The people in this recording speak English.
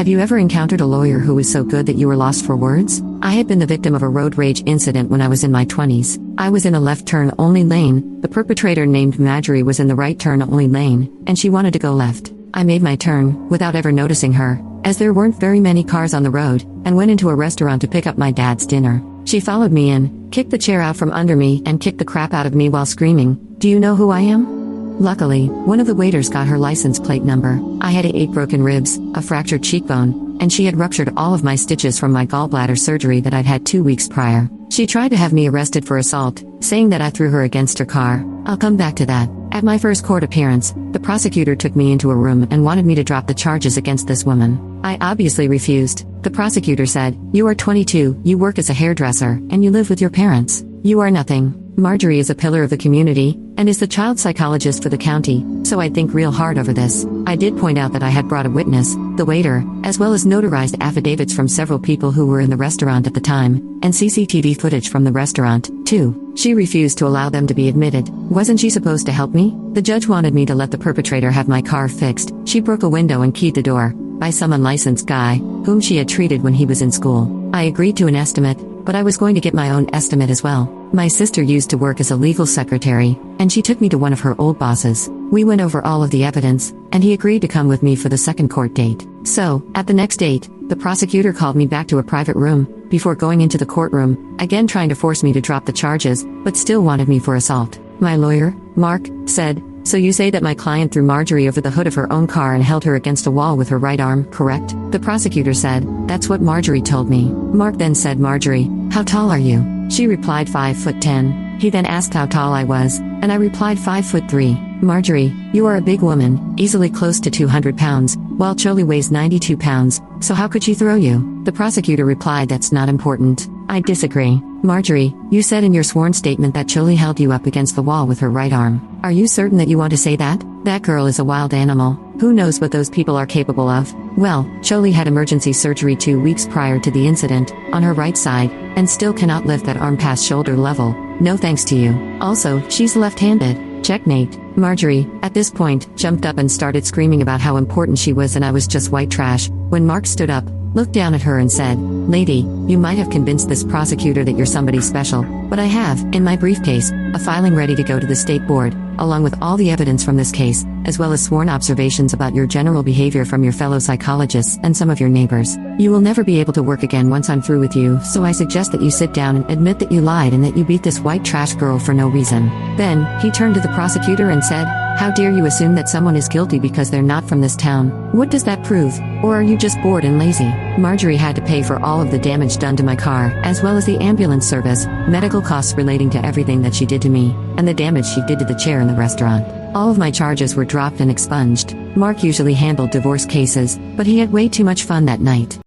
Have you ever encountered a lawyer who was so good that you were lost for words? I had been the victim of a road rage incident when I was in my 20s. I was in a left turn only lane, the perpetrator named Marjorie was in the right turn only lane, and she wanted to go left. I made my turn, without ever noticing her, as there weren't very many cars on the road, and went into a restaurant to pick up my dad's dinner. She followed me in, kicked the chair out from under me and kicked the crap out of me while screaming, "Do you know who I am?" Luckily, one of the waiters got her license plate number. I had 8 broken ribs, a fractured cheekbone, and she had ruptured all of my stitches from my gallbladder surgery that I'd had 2 weeks prior. She tried to have me arrested for assault, saying that I threw her against her car. I'll come back to that. At my first court appearance, the prosecutor took me into a room and wanted me to drop the charges against this woman. I obviously refused. The prosecutor said, "You are 22, you work as a hairdresser, and you live with your parents. You are nothing. Marjorie is a pillar of the community, and is the child psychologist for the county, so I'd think real hard over this." I did point out that I had brought a witness, the waiter, as well as notarized affidavits from several people who were in the restaurant at the time, and CCTV footage from the restaurant, too. She refused to allow them to be admitted. Wasn't she supposed to help me? The judge wanted me to let the perpetrator have my car fixed. She broke a window and keyed the door, by some unlicensed guy, whom she had treated when he was in school. I agreed to an estimate, but I was going to get my own estimate as well. My sister used to work as a legal secretary, and she took me to one of her old bosses. We went over all of the evidence, and he agreed to come with me for the second court date. So, at the next date, the prosecutor called me back to a private room, before going into the courtroom, again trying to force me to drop the charges, but still wanted me for assault. My lawyer, Mark, said, "So you say that my client threw Marjorie over the hood of her own car and held her against a wall with her right arm, correct?" The prosecutor said, "That's what Marjorie told me." Mark then said, "Marjorie, how tall are you?" She replied 5'10". He then asked how tall I was, and I replied 5'3". "Marjorie, you are a big woman, easily close to 200 pounds, while Choli weighs 92 pounds, so how could she throw you?" The prosecutor replied, "That's not important." I disagree. "Marjorie, you said in your sworn statement that Choli held you up against the wall with her right arm. Are you certain that you want to say that? That girl is a wild animal. Who knows what those people are capable of?" Well, Choli had emergency surgery 2 weeks prior to the incident, on her right side, and still cannot lift that arm past shoulder level. No thanks to you. Also, she's left-handed. Checkmate. Marjorie, at this point, jumped up and started screaming about how important she was and I was just white trash, when Mark stood up, looked down at her and said, "Lady, you might have convinced this prosecutor that you're somebody special, but I have, in my briefcase, a filing ready to go to the state board, along with all the evidence from this case, as well as sworn observations about your general behavior from your fellow psychologists and some of your neighbors. You will never be able to work again once I'm through with you, so I suggest that you sit down and admit that you lied and that you beat this white trash girl for no reason." Then, he turned to the prosecutor and said, "How dare you assume that someone is guilty because they're not from this town? What does that prove? Or are you just bored and lazy?" Marjorie had to pay for all of the damage done to my car, as well as the ambulance service, medical costs relating to everything that she did to me, and the damage she did to the chair in the restaurant. All of my charges were dropped and expunged. Mark usually handled divorce cases, but he had way too much fun that night.